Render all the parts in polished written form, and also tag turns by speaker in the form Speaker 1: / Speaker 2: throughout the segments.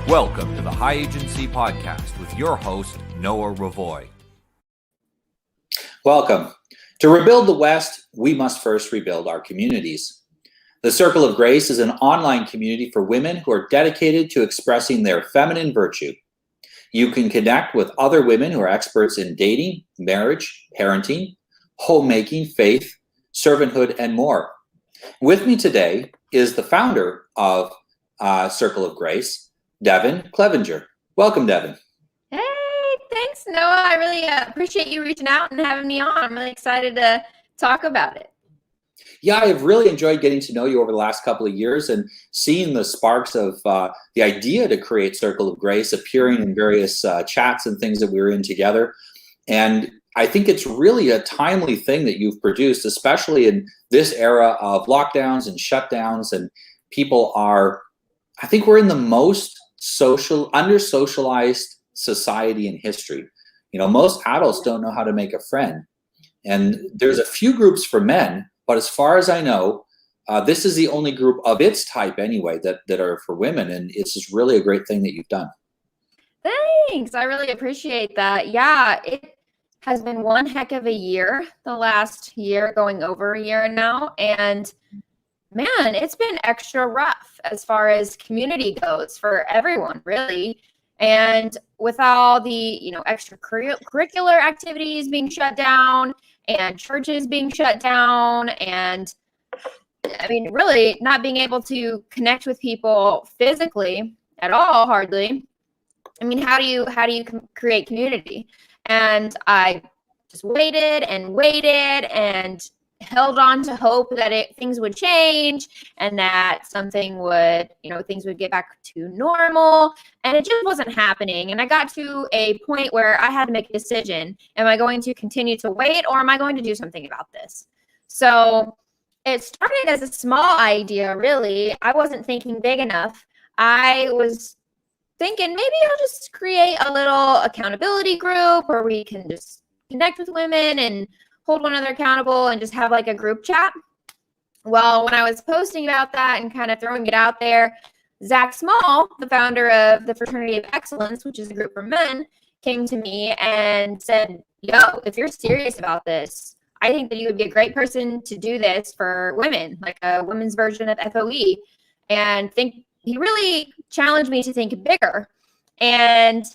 Speaker 1: Welcome to the High Agency Podcast with your host, Noah Ravoy.
Speaker 2: Welcome. To rebuild the West, we must first rebuild our communities. The Circle of Grace is an online community for women who are dedicated to expressing their feminine virtue. You can connect with other women who are experts in dating, marriage, parenting, homemaking, faith, servanthood, and more. With me today is the founder of Circle of Grace, Devin Clevenger. Welcome, Devin.
Speaker 3: Hey, thanks, Noah. I really appreciate you reaching out and having me on. I'm really excited to talk about it.
Speaker 2: Yeah, I've really enjoyed getting to know you over the last couple of years and seeing the sparks of the idea to create Circle of Grace appearing in various chats and things that we were in together. And I think it's really a timely thing that you've produced, especially in this era of lockdowns and shutdowns. And people are, I think we're in the most under-socialized society in history. You know, most adults don't know how to make a friend. And there's a few groups for men, but as far as I know, this is the only group of its type anyway that are for women. And it's just really a great thing that you've done.
Speaker 3: Thanks. I really appreciate that. Yeah, it has been one heck of a year, the last year, going over a year now. And man, it's been extra rough as far as community goes for everyone, really. And with all the, extracurricular activities being shut down and churches being shut down, and I mean, really not being able to connect with people physically at all, hardly. I mean, how do you create community? And I just waited and held on to hope that things would change and that things would get back to normal. And it just wasn't happening. And I got to a point where I had to make a decision. Am I going to continue to wait, or am I going to do something about this? So it started as a small idea, really. I wasn't thinking big enough. I was thinking maybe I'll just create a little accountability group where we can just connect with women and hold one another accountable and just have like a group chat. Well, when I was posting about that and kind of throwing it out there, Zach Small, the founder of the Fraternity of Excellence, which is a group for men, came to me and said, yo, if you're serious about this, I think that you would be a great person to do this for women, like a women's version of FOE. And he really challenged me to think bigger. And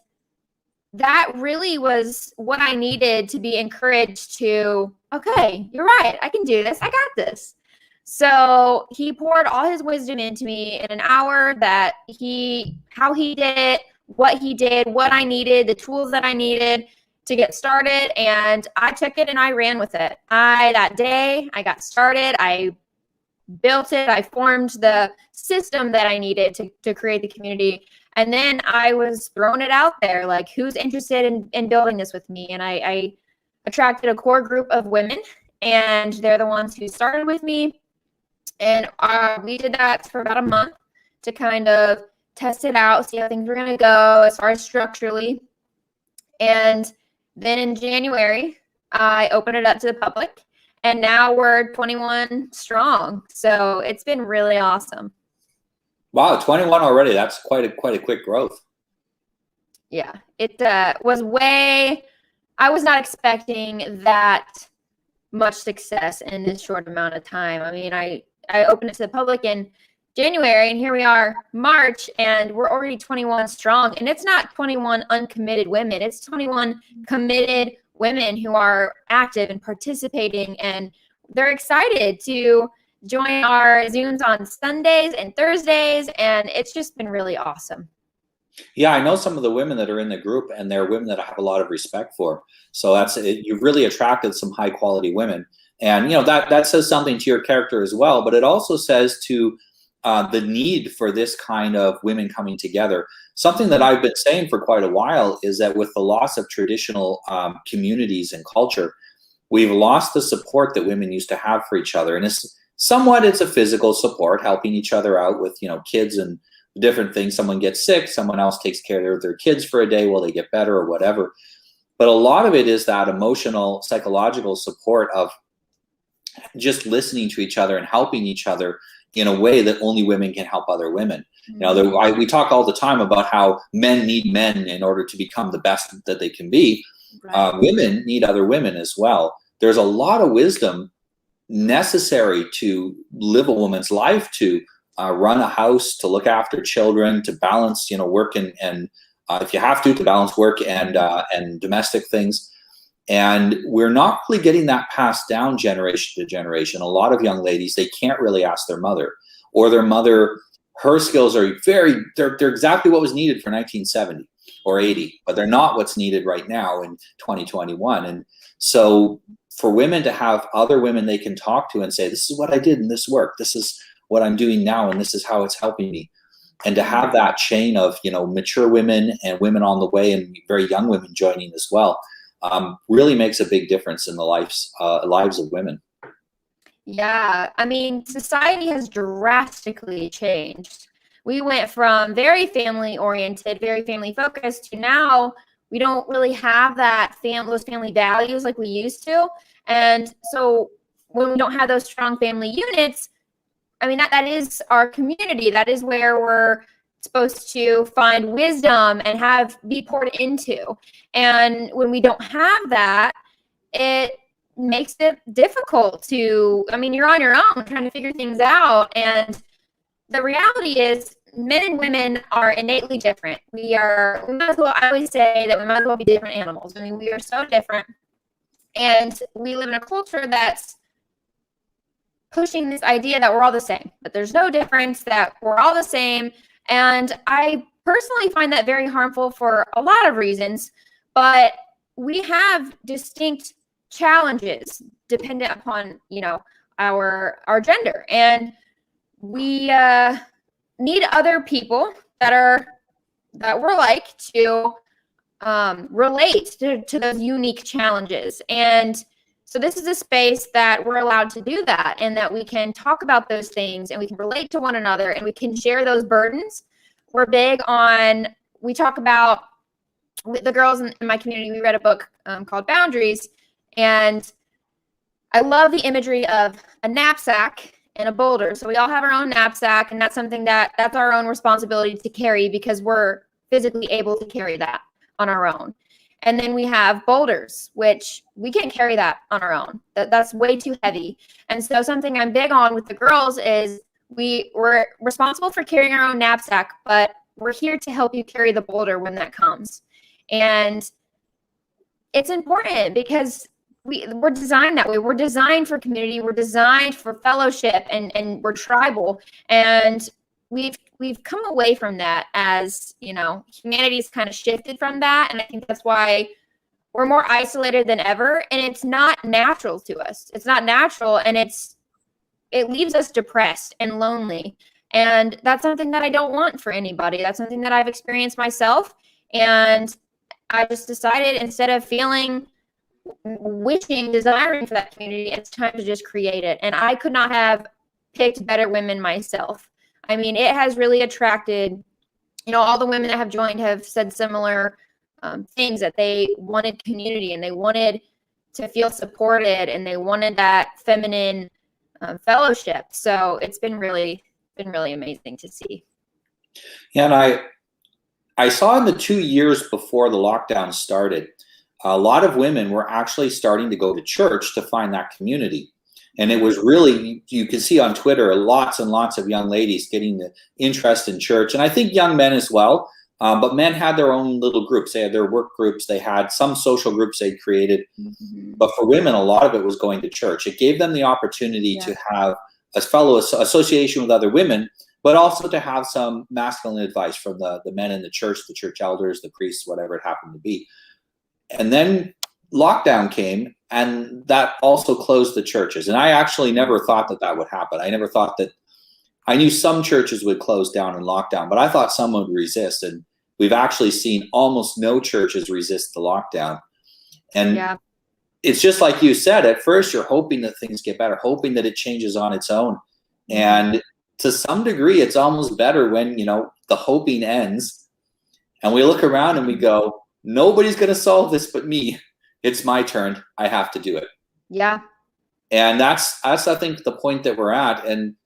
Speaker 3: that really was what I needed to be encouraged to, okay, you're right, I can do this, I got this. So he poured all his wisdom into me in an hour, how he did it, what he did, what I needed, the tools that I needed to get started. And I took it and I ran with it. That day I got started, I built it, I formed the system that I needed to create the community. And then I was throwing it out there, like, who's interested in building this with me? And I attracted a core group of women, and they're the ones who started with me. And we did that for about a month to kind of test it out, see how things were going to go as far as structurally. And then in January, I opened it up to the public, and now we're 21 strong. So it's been really awesome.
Speaker 2: Wow, 21 already. That's quite a quick growth.
Speaker 3: Yeah, it was I was not expecting that much success in this short amount of time. I mean, I opened it to the public in January, and here we are, March, and we're already 21 strong. And it's not 21 uncommitted women. It's 21 committed women who are active and participating, and they're excited to join our Zooms on Sundays and Thursdays, and it's just been really awesome.
Speaker 2: Yeah, I know some of the women that are in the group, and they're women that I have a lot of respect for. So you've really attracted some high quality women, and that says something to your character as well. But it also says to the need for this kind of women coming together. Something that I've been saying for quite a while is that with the loss of traditional communities and culture, we've lost the support that women used to have for each other, and it's a physical support, helping each other out with, kids and different things. Someone gets sick, someone else takes care of their kids for a day while they get better or whatever. But a lot of it is that emotional, psychological support of just listening to each other and helping each other in a way that only women can help other women. You know, we talk all the time about how men need men in order to become the best that they can be. Right. Women need other women as well. There's a lot of wisdom necessary to live a woman's life, to run a house, to look after children, to balance, you know, work and if you have to balance work and domestic things. And we're not really getting that passed down generation to generation. A lot of young ladies, they can't really ask their mother, or their mother, her skills are they're exactly what was needed for 1970 or 80, but they're not what's needed right now in 2021. And so for women to have other women they can talk to and say, this is what I did in this work, this is what I'm doing now, and this is how it's helping me. And to have that chain of, you know, mature women and women on the way and very young women joining as well, really makes a big difference in the lives of women.
Speaker 3: Yeah, I mean, society has drastically changed. We went from very family oriented, very family focused, to now we don't really have that those family values like we used to. And so when we don't have those strong family units, I mean, that is our community. That is where we're supposed to find wisdom and be poured into. And when we don't have that, it makes it difficult to, I mean, you're on your own trying to figure things out. And the reality is men and women are innately different. I always say that we might as well be different animals. I mean, we are so different. And we live in a culture that's pushing this idea that we're all the same, that there's no difference, that we're all the same. And I personally find that very harmful for a lot of reasons, but we have distinct challenges dependent upon, you know, our gender. And we need other people that we're like to relate to those unique challenges. And so this is a space that we're allowed to do that, and that we can talk about those things, and we can relate to one another, and we can share those burdens. We talk about, with the girls in my community, we read a book called Boundaries, and I love the imagery of a knapsack and a boulder. So we all have our own knapsack, and that's something that's our own responsibility to carry because we're physically able to carry that on our own. And then we have boulders, which we can't carry that on our own. That's way too heavy. And so something I'm big on with the girls is we're responsible for carrying our own knapsack, but we're here to help you carry the boulder when that comes. And it's important because we're designed that way. We're designed for community. We're designed for fellowship, and we're tribal. And we've come away from that, as, you know, humanity's kind of shifted from that. And I think that's why we're more isolated than ever. And it's not natural to us. It's not natural. And it leaves us depressed and lonely. And that's something that I don't want for anybody. That's something that I've experienced myself. And I just decided, instead of desiring for that community, it's time to just create it. And I could not have picked better women myself. I mean, it has really attracted, you know, all the women that have joined have said similar things, that they wanted community, and they wanted to feel supported, and they wanted that feminine fellowship. So it's been really amazing to see.
Speaker 2: Yeah, and I saw in the 2 years before the lockdown started, a lot of women were actually starting to go to church to find that community. And it was really, you can see on Twitter, lots and lots of young ladies getting the interest in church. And I think young men as well, but men had their own little groups. They had their work groups. They had some social groups they'd created. Mm-hmm. But for women, a lot of it was going to church. It gave them the opportunity to have a fellow association with other women, but also to have some masculine advice from the men in the church elders, the priests, whatever it happened to be. And then lockdown came, and that also closed the churches. And I actually never thought that would happen. I never thought that. I knew some churches would close down and lock down, but I thought some would resist. And we've actually seen almost no churches resist the lockdown. And it's just like you said, at first you're hoping that things get better, hoping that it changes on its own. And to some degree, it's almost better when, you know, the hoping ends and we look around and we go, nobody's going to solve this but me. It's my turn. I have to do it. Yeah. And that's I think the point that we're at. And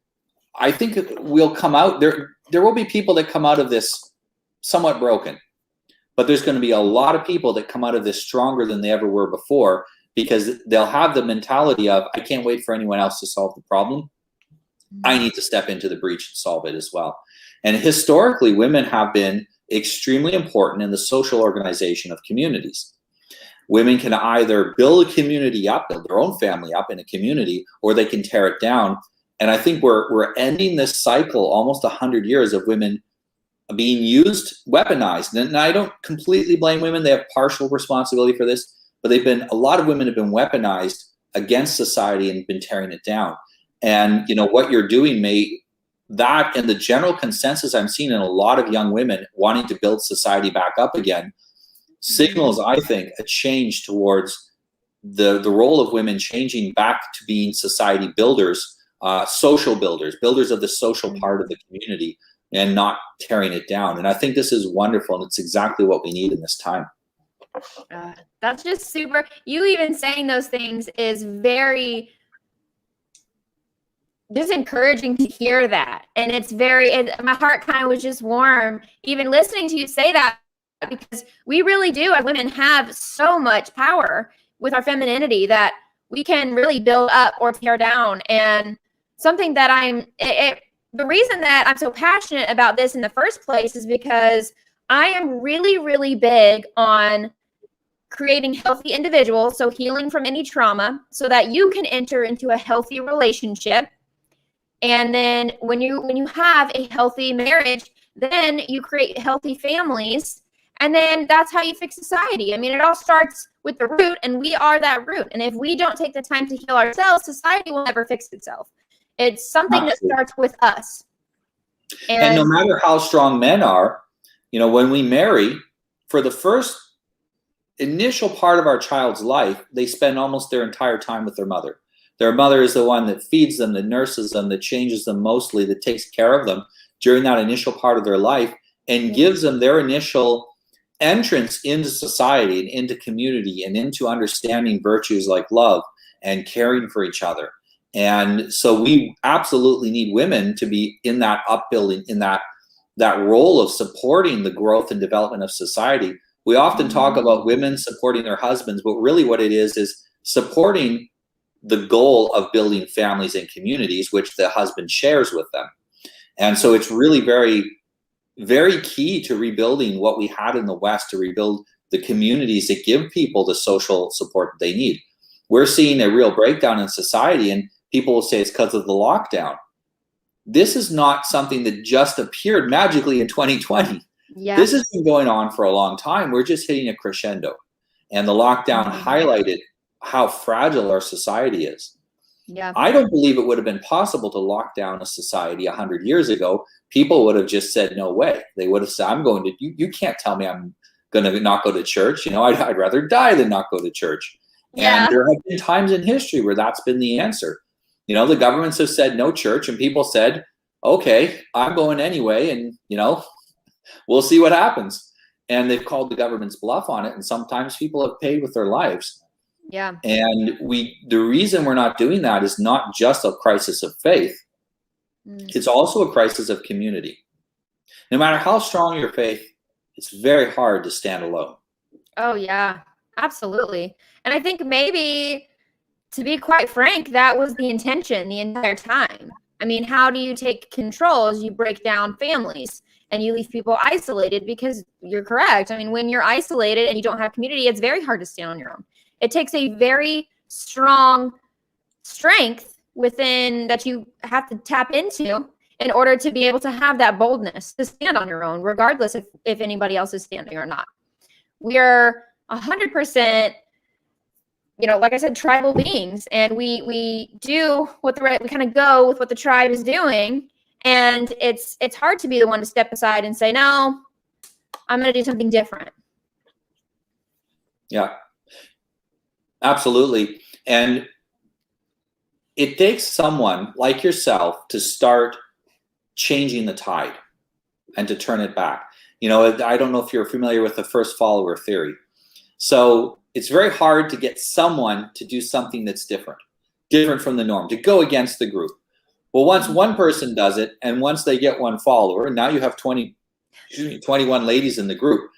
Speaker 2: I think we'll come out there. there will be people that come out of this somewhat broken, but there's going to be a lot of people that come out of this stronger than they ever were before, because they'll have the mentality of, I can't wait for anyone else to solve the problem. I need to step into the breach and solve it as well. And historically, women have been extremely important in the social organization of communities. Women can either build a community up, build their own family up in a community, or they can tear it down. And I think we're ending this cycle, almost 100 years of women being used, weaponized. And I don't completely blame women. They have partial responsibility for this, but a lot of women have been weaponized against society and been tearing it down. And what you're doing that and the general consensus I'm seeing in a lot of young women wanting to build society back up again signals, I think, a change towards the role of women changing back to being society builders, social builders of the social part of the community, and not tearing it down. And I think this is wonderful, and it's exactly what we need in this time.
Speaker 3: That's just super. You even saying those things is very just encouraging to hear that. And it's my heart kind of was just warm even listening to you say that, because we really do, as women, have so much power with our femininity that we can really build up or tear down. And something that the reason that I'm so passionate about this in the first place is because I am really, really big on creating healthy individuals, so healing from any trauma, so that you can enter into a healthy relationship. And then when you have a healthy marriage, then you create healthy families, and then that's how you fix society. I mean, it all starts with the root, and we are that root. And if we don't take the time to heal ourselves, society will never fix itself. It's something that starts with us.
Speaker 2: And no matter how strong men are, when we marry, for the first initial part of our child's life, they spend almost their entire time with their mother. Their mother is the one that feeds them, that nurses them, that changes them mostly, that takes care of them during that initial part of their life, and gives them their initial entrance into society and into community and into understanding virtues like love and caring for each other. And so we absolutely need women to be in that upbuilding, in that role of supporting the growth and development of society. We often talk about women supporting their husbands, but really what it is supporting the goal of building families and communities, which the husband shares with them. And so it's really very, very key to rebuilding what we had in the West, to rebuild the communities that give people the social support that they need. We're seeing a real breakdown in society, and people will say it's because of the lockdown. This is not something that just appeared magically in 2020. Yeah. This has been going on for a long time. We're just hitting a crescendo. And the lockdown highlighted how fragile our society is. Yeah. I don't believe it would have been possible to lock down a society 100 years ago. People would have just said, no way. They would have said, you can't tell me I'm going to not go to church. I'd rather die than not go to church. Yeah. And there have been times in history where that's been the answer. The governments have said no church, and people said, okay, I'm going anyway. And, we'll see what happens. And they've called the government's bluff on it. And sometimes people have paid with their lives. Yeah. And the reason we're not doing that is not just a crisis of faith. It's also a crisis of community. No matter how strong your faith, it's very hard to stand alone.
Speaker 3: Oh, yeah, absolutely. And I think maybe, to be quite frank, that was the intention the entire time. I mean, how do you take control as you break down families and you leave people isolated? Because you're correct. I mean, when you're isolated and you don't have community, it's very hard to stand on your own. It takes a very strong strength within that you have to tap into in order to be able to have that boldness to stand on your own, regardless if anybody else is standing or not. We are 100%, like I said, tribal beings, and we do we kind of go with what the tribe is doing, and it's hard to be the one to step aside and say, no, I'm going to do something different.
Speaker 2: Yeah. Absolutely. And it takes someone like yourself to start changing the tide and to turn it back. I don't know if you're familiar with the first follower theory. So it's very hard to get someone to do something that's different from the norm, to go against the group. Well, once one person does it, and once they get one follower, and now you have 21 ladies in the group,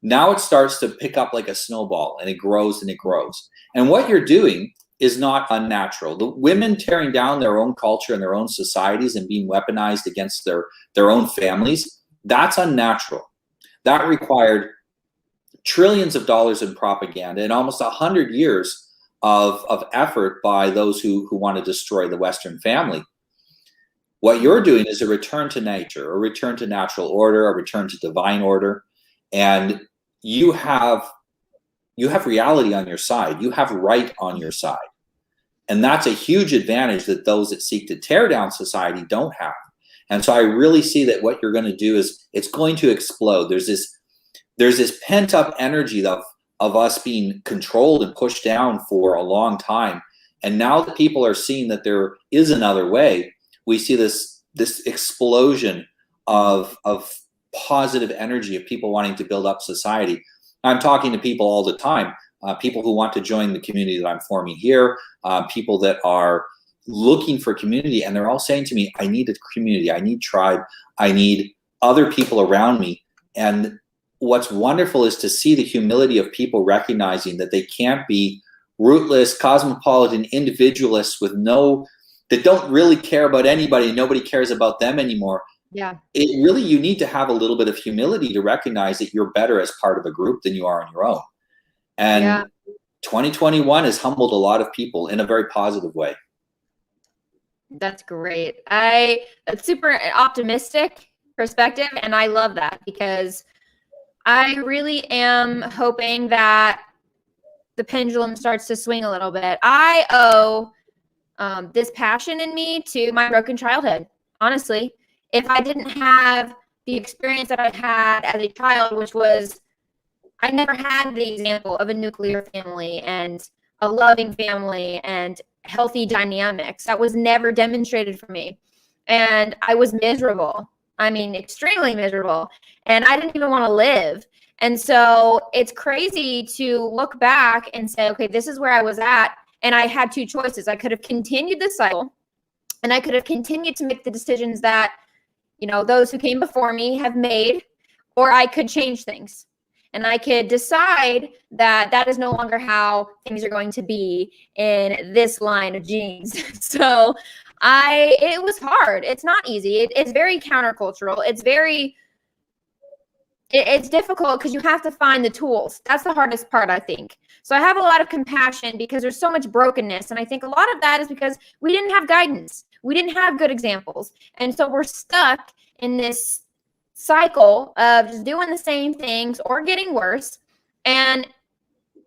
Speaker 2: now it starts to pick up like a snowball, and it grows and it grows. And what you're doing is not unnatural. The women tearing down their own culture and their own societies and being weaponized against their own families, that's unnatural. That required trillions of dollars in propaganda and almost 100 years of effort by those who want to destroy the Western family. What you're doing is a return to nature, a return to natural order, a return to divine order, and you have reality on your side. You have right on your side. And that's a huge advantage that those that seek to tear down society don't have. And so I really see that what you're going to do is it's going to explode. There's this pent up energy of us being controlled and pushed down for a long time. And now that people are seeing that there is another way, we see this explosion of positive energy of people wanting to build up society. I'm talking to people all the time, people who want to join the community that I'm forming here, people that are looking for community, and they're all saying to me, I need a community, I need tribe, I need other people around me. And what's wonderful is to see the humility of people recognizing that they can't be rootless, cosmopolitan individualists that don't really care about anybody, and nobody cares about them anymore.
Speaker 3: Yeah.
Speaker 2: You need to have a little bit of humility to recognize that you're better as part of a group than you are on your own. And 2021 has humbled a lot of people in a very positive way.
Speaker 3: That's great. That's super optimistic perspective, and I love that because I really am hoping that the pendulum starts to swing a little bit. I owe this passion in me to my broken childhood. Honestly, if I didn't have the experience that I had as a child, which was I never had the example of a nuclear family and a loving family and healthy dynamics. That was never demonstrated for me. And I was miserable. I mean, extremely miserable. And I didn't even want to live. And so it's crazy to look back and say, okay, this is where I was at. And I had two choices. I could have continued the cycle, and I could have continued to make the decisions that, those who came before me have made, or I could change things. And I could decide that that is no longer how things are going to be in this line of genes. So it was hard. It's not easy. It's very countercultural. It's difficult because you have to find the tools. That's the hardest part, I think. So I have a lot of compassion because there's so much brokenness. And I think a lot of that is because we didn't have guidance. We didn't have good examples. And so we're stuck in this cycle of just doing the same things or getting worse. And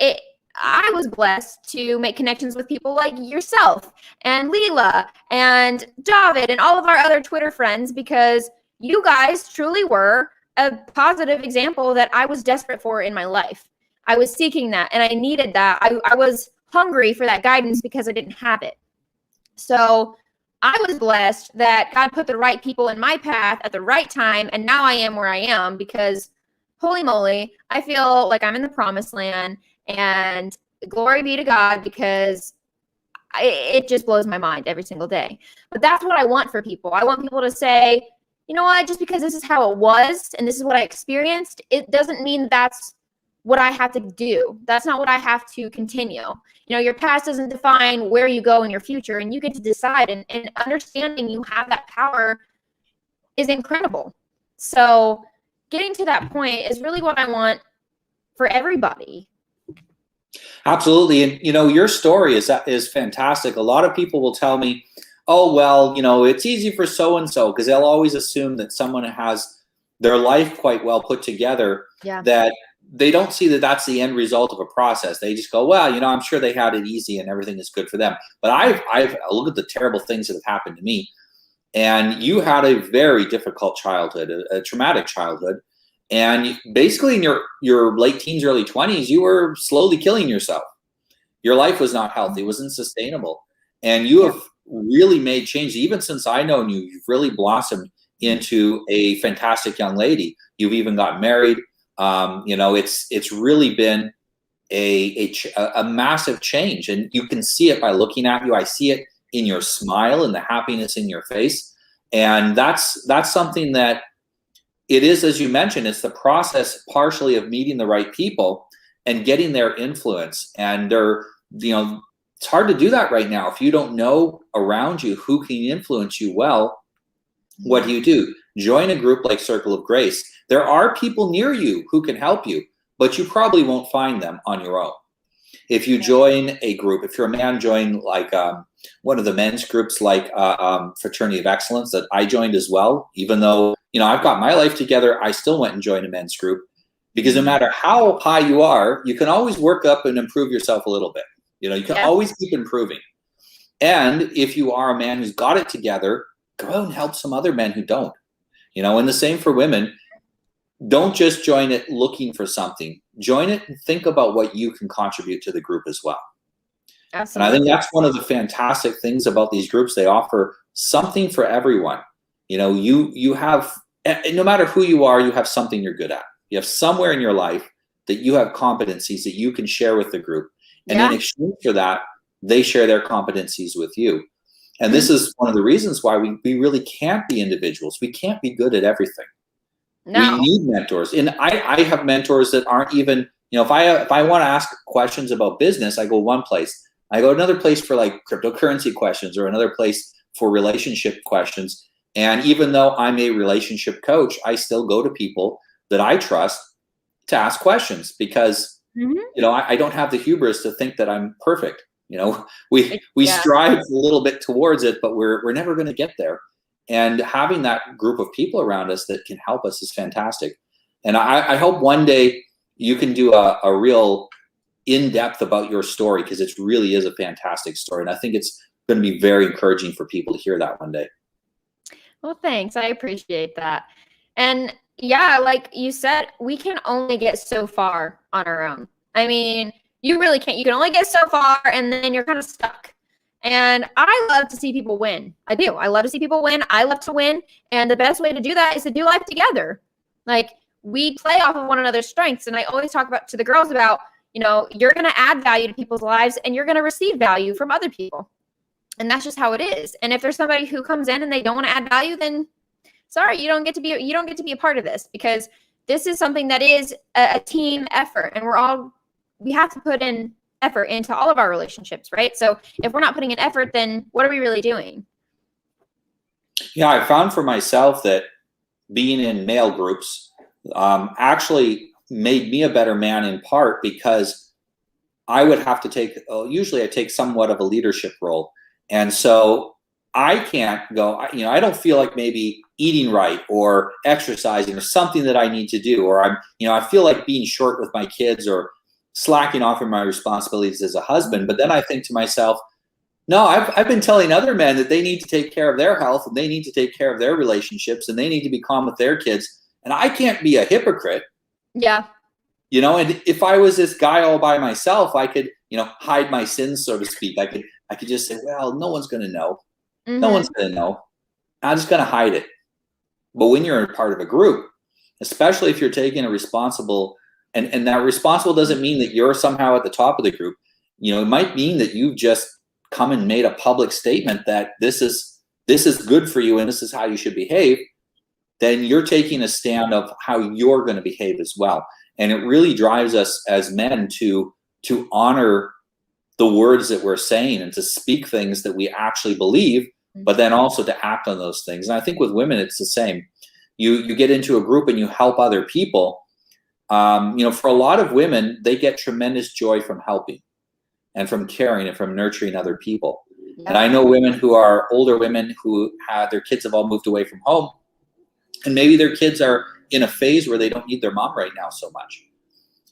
Speaker 3: I was blessed to make connections with people like yourself and Leela and David and all of our other Twitter friends, because you guys truly were a positive example that I was desperate for in my life. I was seeking that, and I needed that. I was hungry for that guidance because I didn't have it. So I was blessed that God put the right people in my path at the right time, and now I am where I am because, holy moly, I feel like I'm in the promised land, and glory be to God, because it just blows my mind every single day. But that's what I want for people. I want people to say, you know what, just because this is how it was and this is what I experienced, it doesn't mean that's what I have to do. That's not what I have to continue. Your past doesn't define where you go in your future, and you get to decide, and understanding you have that power is incredible. So getting to that point is really what I want for everybody.
Speaker 2: Absolutely. And, your story is fantastic. A lot of people will tell me, oh, well, it's easy for so-and-so, because they'll always assume that someone has their life quite well put together, that they don't see that that's the end result of a process. They just go, well, I'm sure they had it easy and everything is good for them. But I've looked at the terrible things that have happened to me. And you had a very difficult childhood, a traumatic childhood. And basically in your late teens, early 20s, you were slowly killing yourself. Your life was not healthy. It wasn't sustainable. And you have really made change. Even since I've known you, you've really blossomed into a fantastic young lady. You've even got married. It's really been a massive change, and you can see it by looking at you. I see it in your smile and the happiness in your face. And that's something that it is, as you mentioned, it's the process partially of meeting the right people and getting their influence. And it's hard to do that right now. If you don't know around you who can influence you well, what do? Join a group like Circle of Grace. There are people near you who can help you, but you probably won't find them on your own. If you join a group, if you're a man, join like one of the men's groups like Fraternity of Excellence that I joined as well. Even though, I've got my life together, I still went and joined a men's group, because no matter how high you are, you can always work up and improve yourself a little bit. You can always keep improving. And if you are a man who's got it together, go out and help some other men who don't. And the same for women. Don't just join it looking for something. Join it and think about what you can contribute to the group as well. Absolutely. And I think that's one of the fantastic things about these groups. They offer something for everyone. You have, no matter who you are, you have something you're good at. You have somewhere in your life that you have competencies that you can share with the group. And in exchange for that, they share their competencies with you. And this is one of the reasons why we really can't be individuals. We can't be good at everything. No. We need mentors. And I have mentors that aren't even, if I want to ask questions about business, I go one place. I go another place for like cryptocurrency questions, or another place for relationship questions. And even though I'm a relationship coach, I still go to people that I trust to ask questions, because, I don't have the hubris to think that I'm perfect. We strive a little bit towards it, but we're never going to get there. And having that group of people around us that can help us is fantastic. And I hope one day you can do a real in-depth about your story, because it really is a fantastic story. And I think it's going to be very encouraging for people to hear that one day.
Speaker 3: Well, thanks. I appreciate that. And yeah, like you said, we can only get so far on our own. I mean, you really can't. You can only get so far, and then you're kind of stuck. And I love to see people win. I do. I love to see people win. I love to win. And the best way to do that is to do life together. Like, we play off of one another's strengths. And I always talk to the girls about, you're going to add value to people's lives, and you're going to receive value from other people. And that's just how it is. And if there's somebody who comes in and they don't want to add value, then sorry, you don't get to be a part of this, because this is something that is a team effort, and we have to put in effort into all of our relationships, right? So if we're not putting in effort, then what are we really doing?
Speaker 2: Yeah, I found for myself that being in male groups actually made me a better man, in part because I would have to usually I take somewhat of a leadership role. And so I can't go, I don't feel like maybe eating right or exercising or something that I need to do, or I feel like being short with my kids or slacking off in my responsibilities as a husband. But then I think to myself, no, I've been telling other men that they need to take care of their health, and they need to take care of their relationships, and they need to be calm with their kids. And I can't be a hypocrite.
Speaker 3: Yeah.
Speaker 2: And if I was this guy all by myself, I could, hide my sins, so to speak. I could just say, well, no one's going to know. Mm-hmm. No one's going to know. I'm just going to hide it. But when you're a part of a group, especially if you're taking a responsible, and that responsible doesn't mean that you're somehow at the top of the group. It might mean that you've just come and made a public statement that this is good for you and this is how you should behave. Then you're taking a stand of how you're going to behave as well. And it really drives us as men to honor the words that we're saying and to speak things that we actually believe, but then also to act on those things. And I think with women, it's the same. You get into a group and you help other people. For a lot of women, they get tremendous joy from helping and from caring and from nurturing other people. Yeah. And I know women who are older women who their kids have all moved away from home, and maybe their kids are in a phase where they don't need their mom right now so much.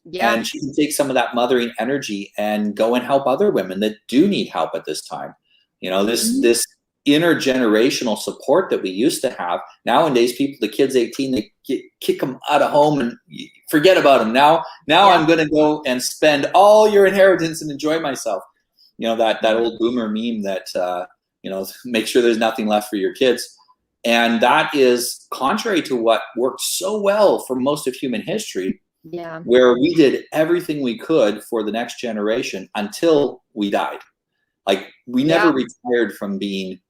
Speaker 2: Yeah. And she can take some of that mothering energy and go and help other women that do need help at this time. This intergenerational support that we used to have. Nowadays, the kids 18, they kick them out of home and forget about them. Now I'm going to go and spend all your inheritance and enjoy myself. That old boomer meme that, make sure there's nothing left for your kids. And that is contrary to what worked so well for most of human history, where we did everything we could for the next generation until we died. Like we never retired from being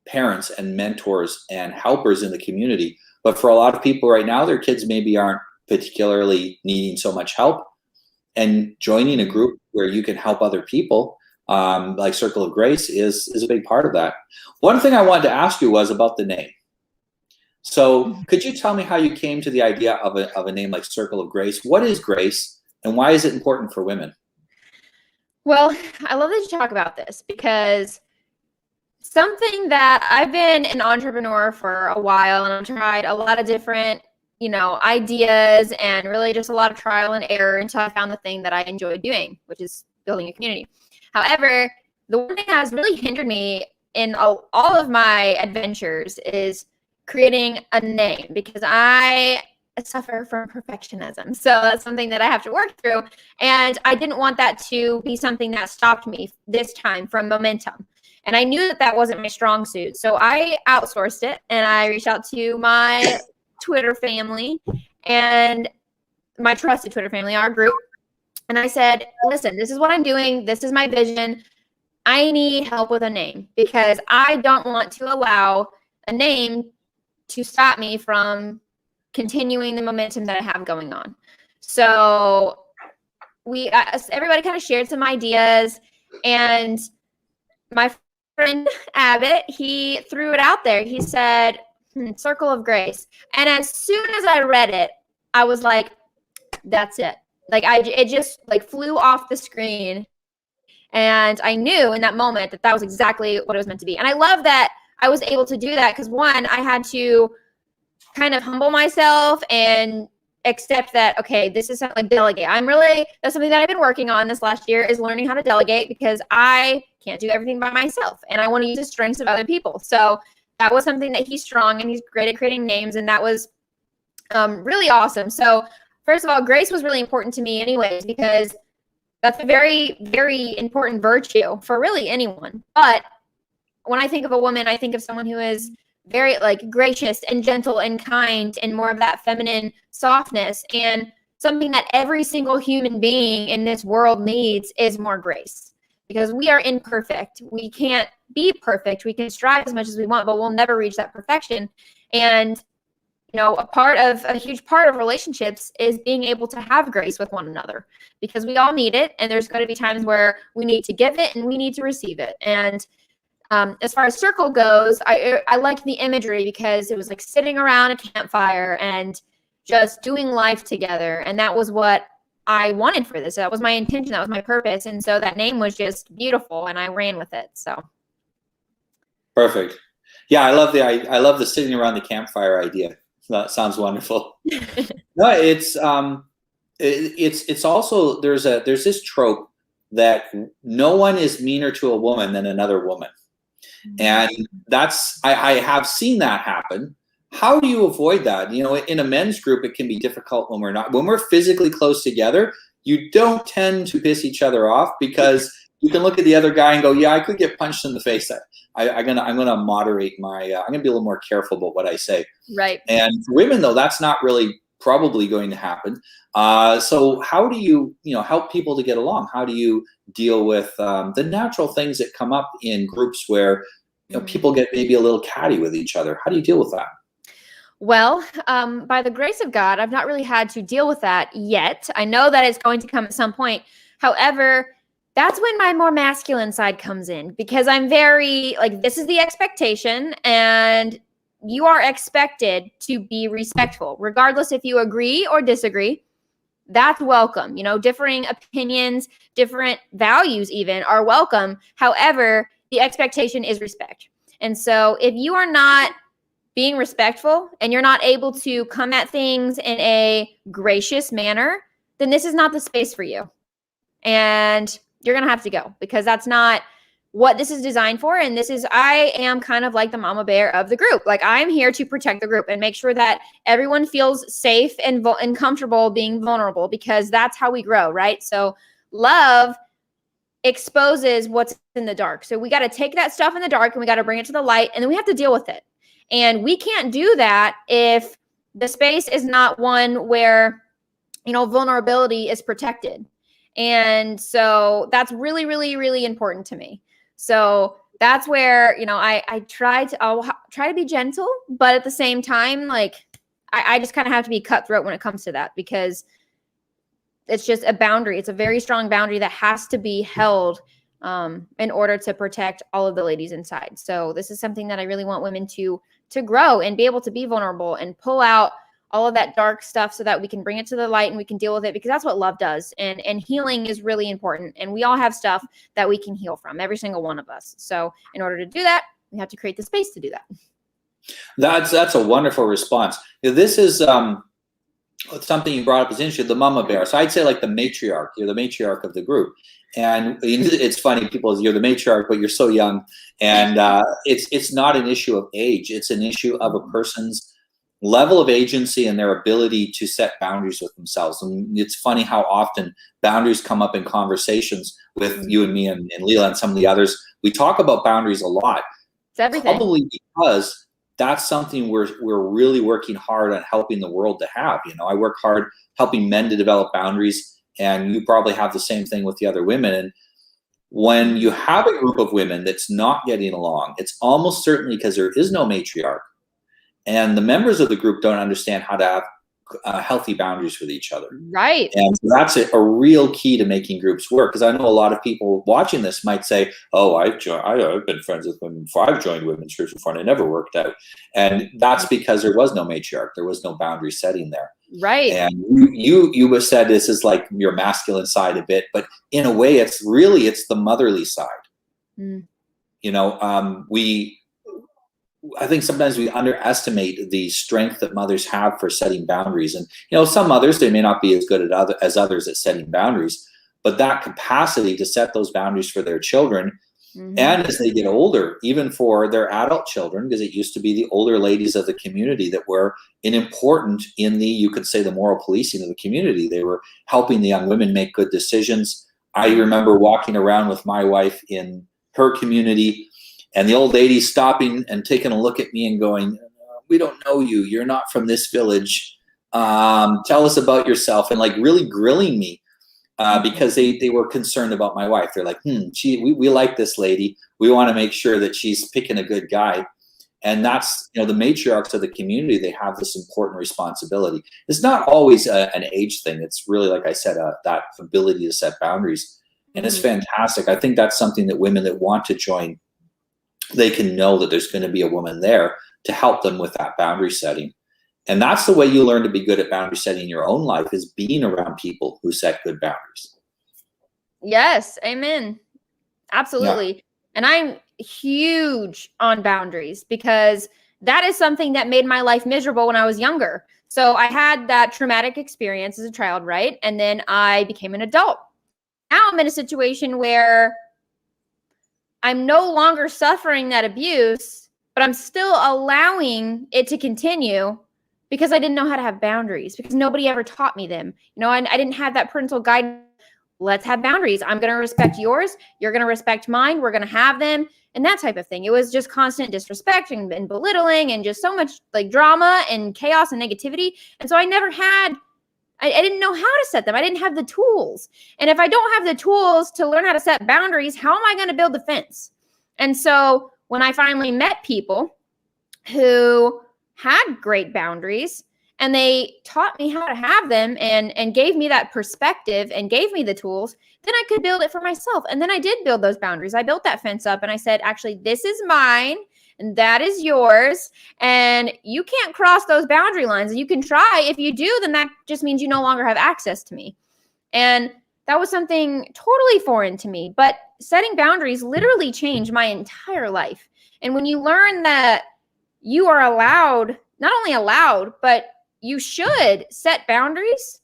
Speaker 2: parents and mentors and helpers in the community. But for a lot of people right now, their kids maybe aren't particularly needing so much help. And joining a group where you can help other people, like Circle of Grace, is a big part of that. One thing I wanted to ask you was about the name. So could you tell me how you came to the idea of a name like Circle of Grace? What is grace, and why is it important for women?
Speaker 3: Well, I love that you talk about this, because something that I've been an entrepreneur for a while, and I've tried a lot of different, ideas, and really just a lot of trial and error until I found the thing that I enjoy doing, which is building a community. However, the one thing that has really hindered me in all of my adventures is creating a name, because I suffer from perfectionism. So that's something that I have to work through. And I didn't want that to be something that stopped me this time from momentum. And I knew that wasn't my strong suit. So I outsourced it, and I reached out to my Twitter family and my trusted Twitter family, our group. And I said, listen, this is what I'm doing. This is my vision. I need help with a name, because I don't want to allow a name to stop me from continuing the momentum that I have going on. So everybody kind of shared some ideas, and my friend Abbott, he threw it out there. He said, Circle of Grace. And as soon as I read it, I was like, that's it. Like it just like flew off the screen. And I knew in that moment that was exactly what it was meant to be. And I love that I was able to do that, because one, I had to kind of humble myself and accept that, okay, this is like delegate. That's something that I've been working on this last year, is learning how to delegate, because I can't do everything by myself, and I want to use the strengths of other people. So that was something that he's strong, and he's great at creating names, and that was really awesome. So first of all, grace was really important to me anyways, because that's a very, very important virtue for really anyone. But when I think of a woman, I think of someone who is very like gracious and gentle and kind, and more of that feminine softness. And something that every single human being in this world needs is more grace, because we are imperfect. We can't be perfect. We can strive as much as we want, but we'll never reach that perfection. And a huge part of relationships is being able to have grace with one another, because we all need it. And there's going to be times where we need to give it and we need to receive it. And as far as circle goes, I liked the imagery, because it was like sitting around a campfire and just doing life together. And that was what I wanted for this. That was my intention. That was my purpose. And so that name was just beautiful, and I ran with it. So
Speaker 2: perfect. Yeah, I love the sitting around the campfire idea. That sounds wonderful. No, it's also there's this trope that no one is meaner to a woman than another woman. And I have seen that happen. How do you avoid that? In a men's group, it can be difficult when we're physically close together. You don't tend to piss each other off, because you can look at the other guy and go, yeah, I could get punched in the face. I'm gonna moderate I'm gonna be a little more careful about what I say.
Speaker 3: Right.
Speaker 2: And for women, though, that's not really probably going to happen. So how do you help people to get along? How do you deal with the natural things that come up in groups where people get maybe a little catty with each other? How do you deal with that?
Speaker 3: Well, by the grace of God, I've not really had to deal with that yet. I know that it's going to come at some point. However, that's when my more masculine side comes in, because I'm very like, this is the expectation, and you are expected to be respectful, regardless if you agree or disagree. That's welcome. Differing opinions, different values even are welcome. However, the expectation is respect. And so if you are not being respectful and you're not able to come at things in a gracious manner, then this is not the space for you. And you're going to have to go, because that's not what this is designed for. And I am kind of like the mama bear of the group. Like, I'm here to protect the group and make sure that everyone feels safe and comfortable being vulnerable, because that's how we grow, right? So love exposes what's in the dark. So we got to take that stuff in the dark and we got to bring it to the light, and then we have to deal with it. And we can't do that if the space is not one where, vulnerability is protected. And so that's really, really, really important to me. So that's where, I'll try to be gentle, but at the same time, like I just kind of have to be cutthroat when it comes to that, because it's just a boundary. It's a very strong boundary that has to be held in order to protect all of the ladies inside. So this is something that I really want women to grow and be able to be vulnerable and pull out all of that dark stuff so that we can bring it to the light and we can deal with it, because that's what love does. And healing is really important. And we all have stuff that we can heal from, every single one of us. So in order to do that, we have to create the space to do that.
Speaker 2: That's a wonderful response. This is something you brought up is interesting, the mama bear. So I'd say like the matriarch. You're the matriarch of the group. And it's funny, people, you're the matriarch, but you're so young. And it's not an issue of age. It's an issue of a person's level of agency and their ability to set boundaries with themselves. And it's funny how often boundaries come up in conversations with you and me and Leela and some of the others. We talk about boundaries a lot.
Speaker 3: It's everything.
Speaker 2: Probably because that's something we're really working hard on helping the world to have. I work hard helping men to develop boundaries, and you probably have the same thing with the other women. And when you have a group of women that's not getting along, it's almost certainly because there is no matriarch, and the members of the group don't understand how to have healthy boundaries with each other.
Speaker 3: Right.
Speaker 2: And so that's a real key to making groups work. Because I know a lot of people watching this might say, "Oh, I've been friends with women before. I've joined women's groups before, and it never worked out." And that's because there was no matriarch. There was no boundary setting there.
Speaker 3: Right.
Speaker 2: And you have said this is like your masculine side a bit, but in a way, it's the motherly side. Mm. I think sometimes we underestimate the strength that mothers have for setting boundaries. And, some mothers, they may not be as good as others at setting boundaries, but that capacity to set those boundaries for their children, mm-hmm. and as they get older, even for their adult children, because it used to be the older ladies of the community that were important in you could say, the moral policing of the community. They were helping the young women make good decisions. I remember walking around with my wife in her community, and the old lady stopping and taking a look at me and going, "We don't know you. You're not from this village. Tell us about yourself," and like really grilling me because they were concerned about my wife. They're like, we like this lady. We want to make sure that she's picking a good guy. And that's, the matriarchs of the community, they have this important responsibility. It's not always an age thing. It's really, like I said, that ability to set boundaries. And it's fantastic. I think that's something that women that want to join, they can know that there's going to be a woman there to help them with that boundary setting. And that's the way you learn to be good at boundary setting in your own life, is being around people who set good boundaries.
Speaker 3: Yes. Amen. Absolutely. Yeah. And I'm huge on boundaries, because that is something that made my life miserable when I was younger. So I had that traumatic experience as a child, right? And then I became an adult. Now I'm in a situation where I'm no longer suffering that abuse, but I'm still allowing it to continue because I didn't know how to have boundaries, because nobody ever taught me them. I didn't have that parental guidance. Let's have boundaries. I'm going to respect yours. You're going to respect mine. We're going to have them, and that type of thing. It was just constant disrespect and belittling and just so much like drama and chaos and negativity. And so I never had, I didn't know how to set them. I didn't have the tools. And if I don't have the tools to learn how to set boundaries, how am I going to build the fence? And so when I finally met people who had great boundaries and they taught me how to have them and gave me that perspective and gave me the tools, then I could build it for myself. And then I did build those boundaries. I built that fence up and I said, actually, this is mine and that is yours. And you can't cross those boundary lines. You can try. If you do, then that just means you no longer have access to me. And that was something totally foreign to me. But setting boundaries literally changed my entire life. And when you learn that you are allowed, not only allowed, but you should set boundaries,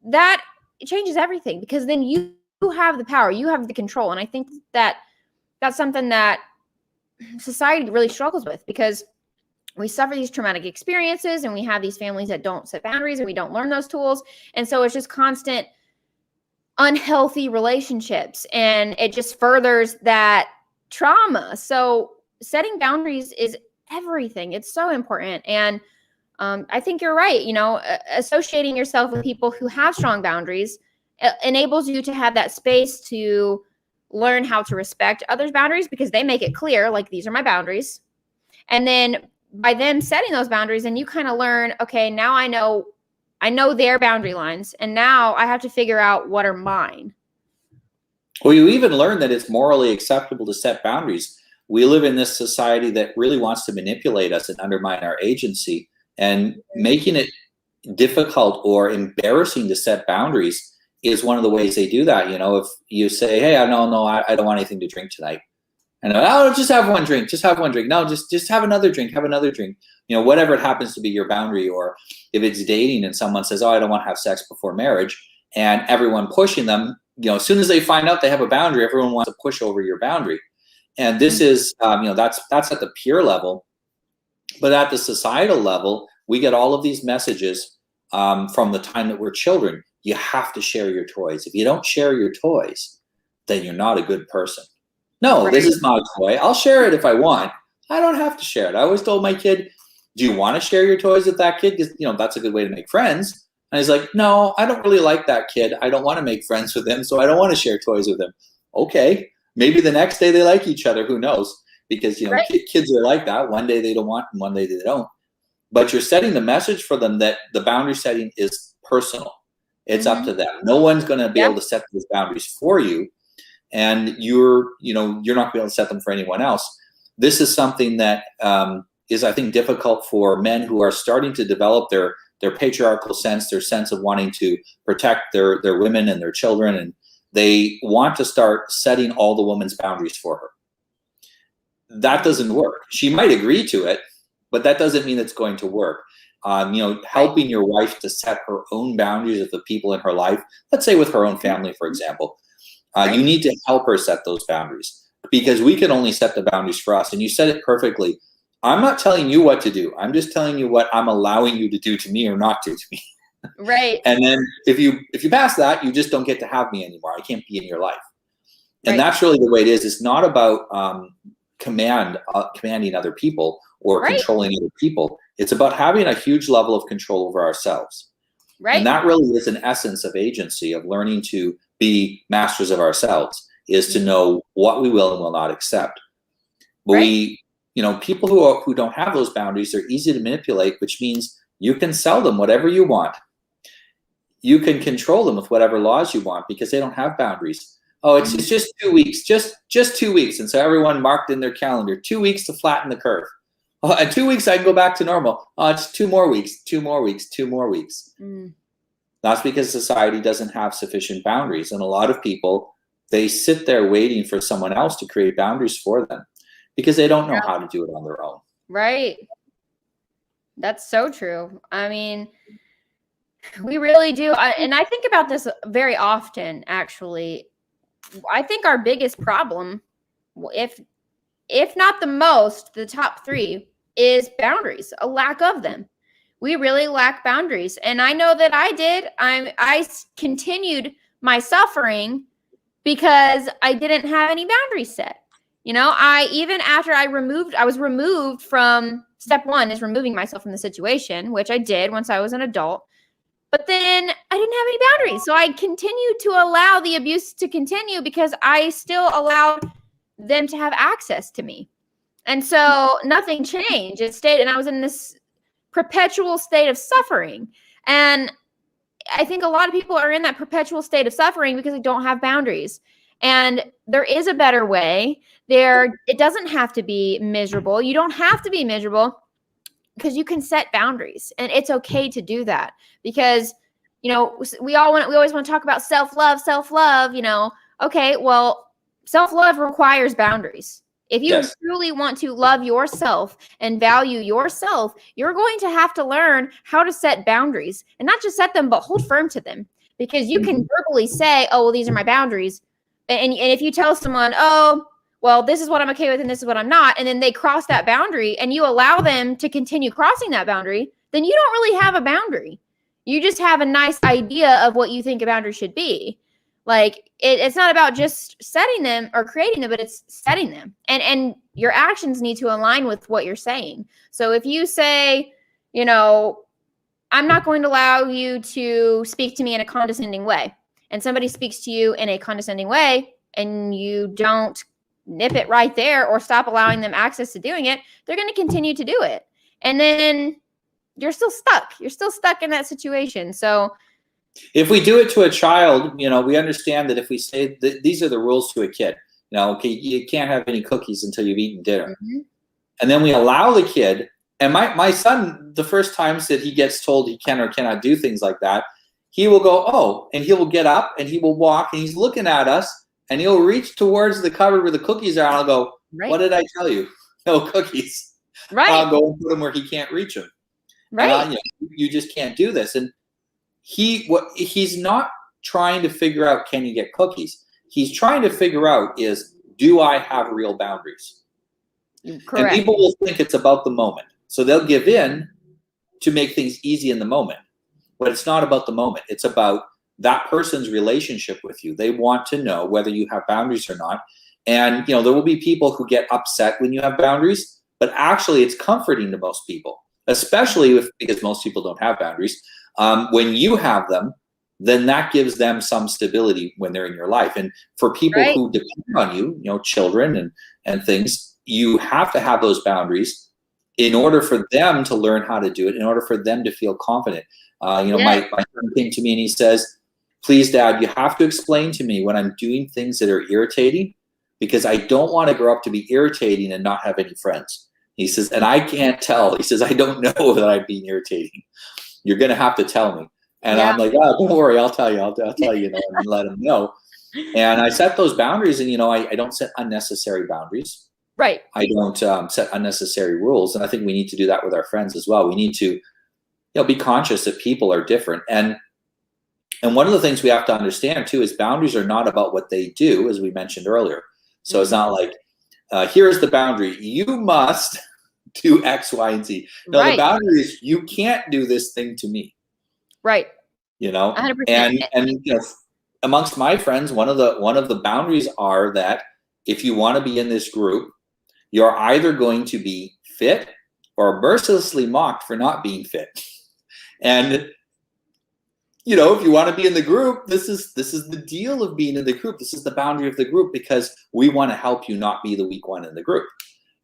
Speaker 3: that changes everything, because then you have the power, you have the control. And I think that that's something that society really struggles with, because we suffer these traumatic experiences and we have these families that don't set boundaries and we don't learn those tools. And so it's just constant unhealthy relationships, and it just furthers that trauma. So setting boundaries is everything. It's so important. And I think you're right. Associating yourself with people who have strong boundaries enables you to have that space to learn how to respect others' boundaries because they make it clear, like, these are my boundaries. And then by them setting those boundaries, and you kind of learn, okay, now I know their boundary lines, and now I have to figure out what are mine.
Speaker 2: Well, you even learn that it's morally acceptable to set boundaries. We live in this society that really wants to manipulate us and undermine our agency, and making it difficult or embarrassing to set boundaries is one of the ways they do that. You know, if you say, hey, I don't want anything to drink tonight. And oh, just have one drink, No, just have another drink. You know, whatever it happens to be your boundary. Or if it's dating and someone says, oh, I don't want to have sex before marriage, and everyone pushing them, you know, as soon as they find out they have a boundary, everyone wants to push over your boundary. And this is, you know, that's at the peer level. But at the societal level, we get all of these messages from the time that we're children. You have to share your toys. If you don't share your toys, then you're not a good person. No, right. This is not a toy. I'll share it if I want. I don't have to share it. I always told my kid, do you want to share your toys with that kid? Because, you know, that's a good way to make friends. And he's like, no, I don't really like that kid. I don't want to make friends with him, so I don't want to share toys with him. Okay, maybe the next day they like each other. Who knows? Because, you know, right. Kids are like that. One day they don't want, and one day they don't. But you're setting the message for them that the boundary setting is personal. It's up to them. No one's going to be able to set those boundaries for you, and you're not going to be able to set them for anyone else. This is something that is, I think, difficult for men who are starting to develop their patriarchal sense, their sense of wanting to protect their women and their children, and they want to start setting all the woman's boundaries for her. That doesn't work. She might agree to it, but that doesn't mean it's going to work. You know, helping your wife to set her own boundaries with the people in her life, let's say with her own family, for example, you need to help her set those boundaries, because we can only set the boundaries for us. And you said it perfectly. I'm not telling you what to do. I'm just telling you what I'm allowing you to do to me or not do to me.
Speaker 3: Right.
Speaker 2: And then if you pass that, you just don't get to have me anymore. I can't be in your life. And that's really the way it is. It's not about commanding other people or controlling other people. It's about having a huge level of control over ourselves. Right. And that really is an essence of agency, of learning to be masters of ourselves, is to know what we will and will not accept. But people who don't have those boundaries, they're easy to manipulate, which means you can sell them whatever you want. You can control them with whatever laws you want, because they don't have boundaries. Oh, it's just 2 weeks, just 2 weeks. And so everyone marked in their calendar, 2 weeks to flatten the curve. Oh, in 2 weeks, I can go back to normal. Oh, it's 2 more weeks, 2 more weeks, 2 more weeks. That's because society doesn't have sufficient boundaries. And a lot of people, they sit there waiting for someone else to create boundaries for them, because they don't know how to do it on their own. Right.
Speaker 3: That's so true. I mean, we really do. And I think about this very often, actually. I think our biggest problem, if not the most, the top 3, is boundaries, a lack of them. We really lack boundaries. And I know that I did. I continued my suffering because I didn't have any boundaries set. You know, even after I was removed from step 1 is removing myself from the situation, which I did once I was an adult. But then I didn't have any boundaries. So I continued to allow the abuse to continue because I still allowed them to have access to me. And so nothing changed. It stayed, and I was in this perpetual state of suffering. And I think a lot of people are in that perpetual state of suffering because they don't have boundaries. And there is a better way. It doesn't have to be miserable. You don't have to be miserable, because you can set boundaries, and it's okay to do that. Because, you know, we always want to talk about self-love, you know. Okay, well, self-love requires boundaries. If you truly want to love yourself and value yourself, you're going to have to learn how to set boundaries, and not just set them, but hold firm to them. Because you can verbally say, oh, well, these are my boundaries. And if you tell someone, oh, well, this is what I'm okay with and this is what I'm not, and then they cross that boundary and you allow them to continue crossing that boundary, then you don't really have a boundary. You just have a nice idea of what you think a boundary should be. Like, it's not about just setting them or creating them, but it's setting them. And your actions need to align with what you're saying. So if you say, you know, I'm not going to allow you to speak to me in a condescending way, and somebody speaks to you in a condescending way, and you don't nip it right there or stop allowing them access to doing it, they're going to continue to do it. And then you're still stuck. You're still stuck in that situation. So
Speaker 2: if we do it to a child, we understand that if we say that these are the rules to a kid, okay, you can't have any cookies until you've eaten dinner. Mm-hmm. And then we allow the kid, and my son, the first times that he gets told he can or cannot do things like that, he will go, oh, and he will get up and he will walk and he's looking at us and he'll reach towards the cupboard where the cookies are and I'll go, right. What did I tell you? No cookies.
Speaker 3: Right.
Speaker 2: I'll go and put them where he can't reach them.
Speaker 3: Right.
Speaker 2: You just can't do this. And he's not trying to figure out, can you get cookies? He's trying to figure out is, do I have real boundaries?
Speaker 3: Correct.
Speaker 2: And people will think it's about the moment. So they'll give in to make things easy in the moment. But it's not about the moment. It's about that person's relationship with you. They want to know whether you have boundaries or not. And, there will be people who get upset when you have boundaries, but actually it's comforting to most people, especially because most people don't have boundaries. When you have them, then that gives them some stability when they're in your life. And for people
Speaker 3: right.
Speaker 2: who depend on you, children and things, you have to have those boundaries in order for them to learn how to do it, in order for them to feel confident. My son came to me and he says, please, Dad, you have to explain to me when I'm doing things that are irritating, because I don't want to grow up to be irritating and not have any friends. He says, and I can't tell. He says, I don't know that I'm being irritating. You're going to have to tell me. And I'm like, oh, don't worry, I'll tell you. I'll tell you, and let him know. And I set those boundaries, and, I don't set unnecessary boundaries.
Speaker 3: Right.
Speaker 2: I don't set unnecessary rules. And I think we need to do that with our friends as well. We need to, be conscious that people are different. And one of the things we have to understand too is boundaries are not about what they do, as we mentioned earlier. So it's not like, here's the boundary. You must do X, Y, and Z. No, right. The boundary is you can't do this thing to me.
Speaker 3: Right.
Speaker 2: 100%. And amongst my friends, one of the boundaries are that if you want to be in this group, you're either going to be fit or mercilessly mocked for not being fit. And if you want to be in the group, this is the deal of being in the group. This is the boundary of the group, because we want to help you not be the weak one in the group.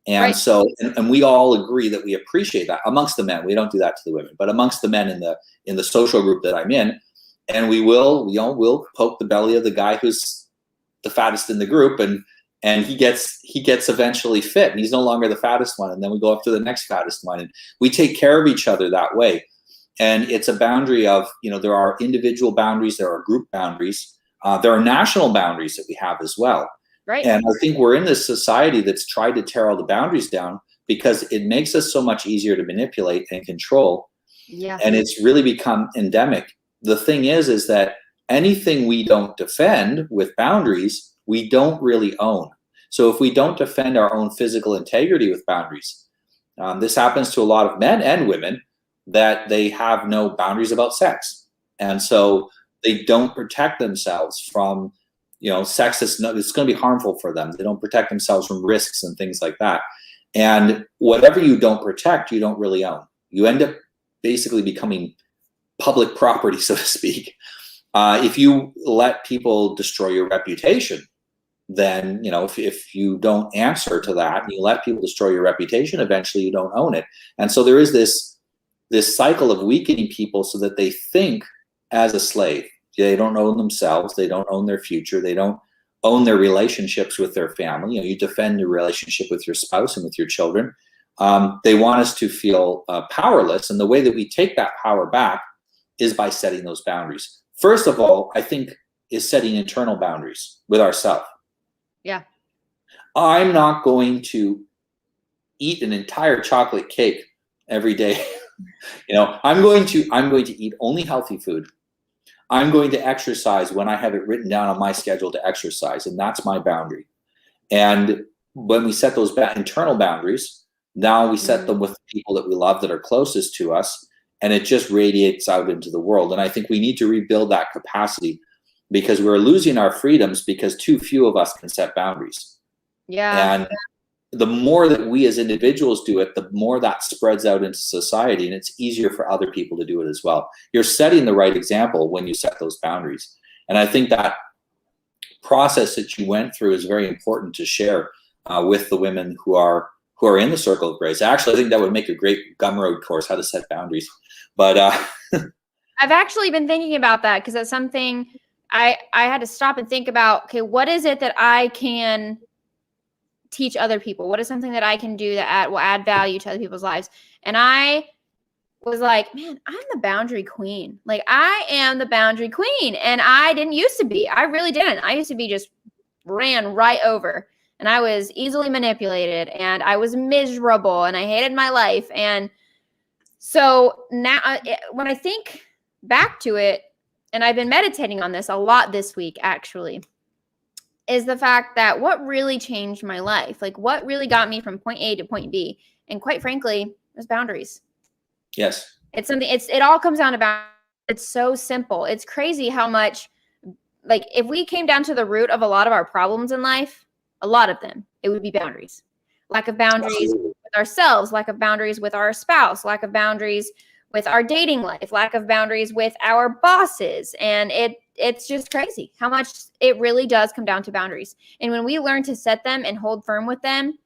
Speaker 2: And right. So, and we all agree that we appreciate that amongst the men. We don't do that to the women, but amongst the men in the social group that I'm in, and we'll poke the belly of the guy who's the fattest in the group, and he gets eventually fit, and he's no longer the fattest one, and then we go up to the next fattest one, and we take care of each other that way. And it's a boundary of, there are individual boundaries, there are group boundaries, there are national boundaries that we have as well.
Speaker 3: Right.
Speaker 2: And I think we're in this society that's tried to tear all the boundaries down because it makes us so much easier to manipulate and control.
Speaker 3: Yeah.
Speaker 2: And it's really become endemic. The thing is that anything we don't defend with boundaries, we don't really own. So if we don't defend our own physical integrity with boundaries, this happens to a lot of men and women, that they have no boundaries about sex. And so they don't protect themselves from, sex it's going to be harmful for them. They don't protect themselves from risks and things like that. And whatever you don't protect, you don't really own. You end up basically becoming public property, so to speak. If you let people destroy your reputation, then, if you don't answer to that and you let people destroy your reputation, eventually you don't own it. And so there is this cycle of weakening people so that they think as a slave. They don't own themselves. They don't own their future. They don't own their relationships with their family. You defend your relationship with your spouse and with your children. They want us to feel powerless. And the way that we take that power back is by setting those boundaries. First of all, I think, is setting internal boundaries with ourselves.
Speaker 3: Yeah.
Speaker 2: I'm not going to eat an entire chocolate cake every day. I'm going to eat only healthy food. I'm going to exercise when I have it written down on my schedule to exercise, and that's my boundary. And when we set those internal boundaries, now we set them with people that we love, that are closest to us, and it just radiates out into the world. And I think we need to rebuild that capacity, because we're losing our freedoms because too few of us can set boundaries.
Speaker 3: Yeah.
Speaker 2: And the more that we as individuals do it, the more that spreads out into society, and it's easier for other people to do it as well. You're setting the right example when you set those boundaries. And I think that process that you went through is very important to share with the women who are in the circle of grace. Actually, I think that would make a great Gumroad course, how to set boundaries. But
Speaker 3: I've actually been thinking about that, because that's something I had to stop and think about. Okay, what is it that I can teach other people? What is something that I can do that will add value to other people's lives? And I was like, man, I'm the boundary queen. Like, I am the boundary queen. And I didn't used to be. I really didn't. I used to be just ran right over. And I was easily manipulated. And I was miserable. And I hated my life. And so now when I think back to it, and I've been meditating on this a lot this week, actually, is the fact that what really changed my life, like what really got me from point A to point B, and quite frankly, was boundaries.
Speaker 2: Yes.
Speaker 3: It's something, it all comes down to boundaries. It's so simple. It's crazy how much, like, if we came down to the root of a lot of our problems in life, a lot of them, it would be boundaries. Lack of boundaries with ourselves, lack of boundaries with our spouse, lack of boundaries with our dating life, lack of boundaries with our bosses. And it's just crazy how much it really does come down to boundaries. And when we learn to set them and hold firm with them,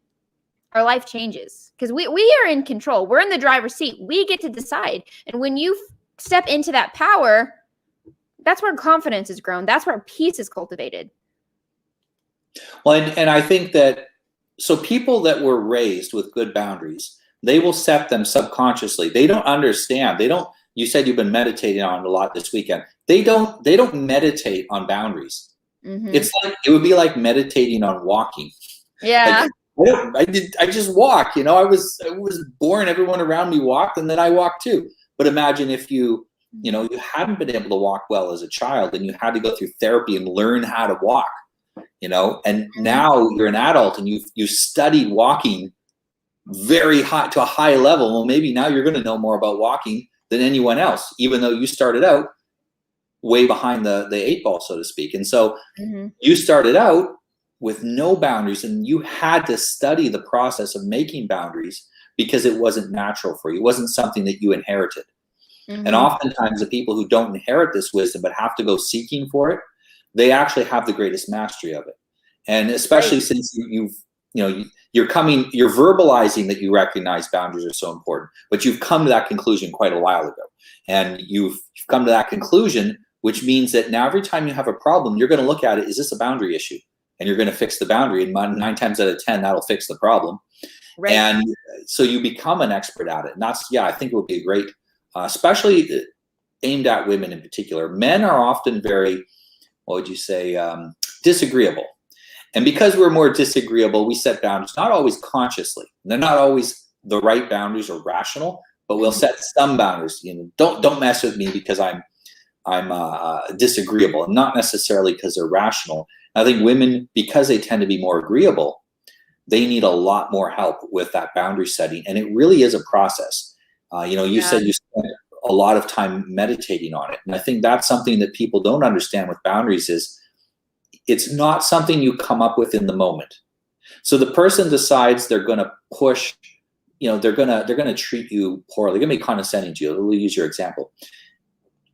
Speaker 3: our life changes, because we are in control. We're in the driver's seat. We get to decide. And when you step into that power, that's where confidence is grown. That's where peace is cultivated.
Speaker 2: Well, and I think that, so people that were raised with good boundaries, they will set them subconsciously. They don't understand. You said you've been meditating on it a lot this weekend. They don't meditate on boundaries. Mm-hmm. It's like, it would be like meditating on walking.
Speaker 3: Yeah.
Speaker 2: Like, I just walk, I was born, everyone around me walked, and then I walked too. But imagine if you hadn't been able to walk well as a child, and you had to go through therapy and learn how to walk, and now you're an adult and you studied walking very high, to a high level. Well, maybe now you're going to know more about walking than anyone else, even though you started out way behind the 8 ball, so to speak. And so you started out with no boundaries, and you had to study the process of making boundaries because it wasn't natural for you. It wasn't something that you inherited. And oftentimes the people who don't inherit this wisdom but have to go seeking for it, they actually have the greatest mastery of it. And especially since you're verbalizing that you recognize boundaries are so important, but you've come to that conclusion quite a while ago. And you've come to that conclusion, which means that now every time you have a problem, you're going to look at it, is this a boundary issue? And you're going to fix the boundary, and 9 times out of 10, that'll fix the problem. Right. And so you become an expert at it. And that's, I think it would be a great, especially aimed at women in particular. Men are often very, what would you say, disagreeable. And because we're more disagreeable, we set boundaries, not always consciously. They're not always the right boundaries or rational, but we'll set some boundaries. Don't mess with me because I'm disagreeable, and not necessarily because they're rational. I think women, because they tend to be more agreeable, they need a lot more help with that boundary setting. And it really is a process. You said you spent a lot of time meditating on it. And I think that's something that people don't understand with boundaries is it's not something you come up with in the moment. So the person decides they're going to push, they're going to treat you poorly. They're going to be condescending to you. We'll use your example.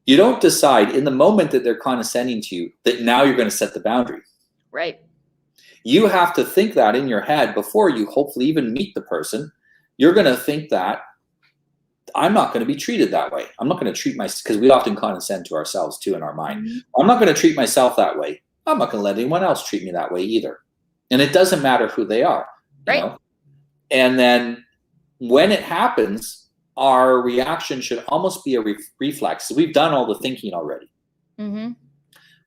Speaker 2: You don't decide in the moment that they're condescending to you that now you're going to set the boundary.
Speaker 3: Right.
Speaker 2: You have to think that in your head before you hopefully even meet the person. You're going to think that I'm not going to be treated that way. I'm not going to treat myself, because we often condescend to ourselves too in our mind. I'm not going to treat myself that way. I'm not going to let anyone else treat me that way either. And it doesn't matter who they are. Right. And then when it happens, our reaction should almost be a reflex. So we've done all the thinking already.